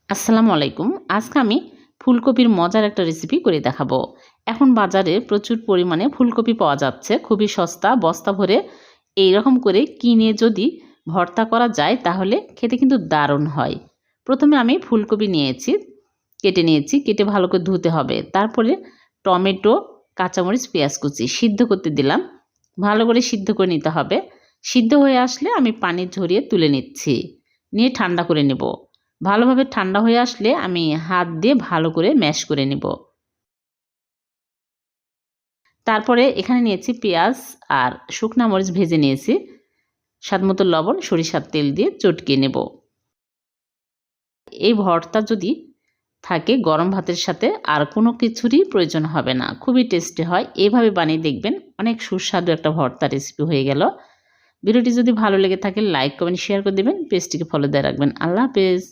আসসালামু আলাইকুম। আজকে আমি ফুলকপির মজার একটা রেসিপি করে দেখাবো। এখন বাজারে প্রচুর পরিমাণে ফুলকপি পাওয়া যাচ্ছে, খুবই সস্তা, বস্তা ভরে এইরকম করে কিনে যদি ভর্তা করা যায় তাহলে খেতে কিন্তু দারুণ হয়। প্রথমে আমি ফুলকপি নিয়েছি, কেটে নিয়েছি, কেটে ভালো করে ধুতে হবে। তারপরে টমেটো, কাঁচামরিচ, পেঁয়াজ কুচি সিদ্ধ করতে দিলাম। ভালো করে সিদ্ধ করে নিতে হবে। সিদ্ধ হয়ে আসলে আমি পানি ঝরিয়ে তুলে নিচ্ছি, নিয়ে ঠান্ডা করে নেব। ভালোভাবে ঠান্ডা হয়ে আসলে আমি হাত দিয়ে ভালো করে ম্যাশ করে নেব। তারপরে এখানে নিয়েছি পেঁয়াজ আর শুকনা মরিচ ভেজে নিয়েছি। স্বাদমতো লবণ, সরিষার তেল দিয়ে চটকিয়ে নেব। এই ভর্তা যদি থাকে গরম ভাতের সাথে আর কোনো কিছুরই প্রয়োজন হবে না। খুবই টেস্টি হয়। এভাবে বানিয়ে দেখবেন, অনেক সুস্বাদু একটা ভর্তা রেসিপি হয়ে গেল। ভিডিওটি যদি ভালো লেগে থাকে লাইক, কমেন্ট, শেয়ার করে দেবেন। পেজটিকে ফলো দিয়ে রাখবেন। আল্লাহ হাফেজ।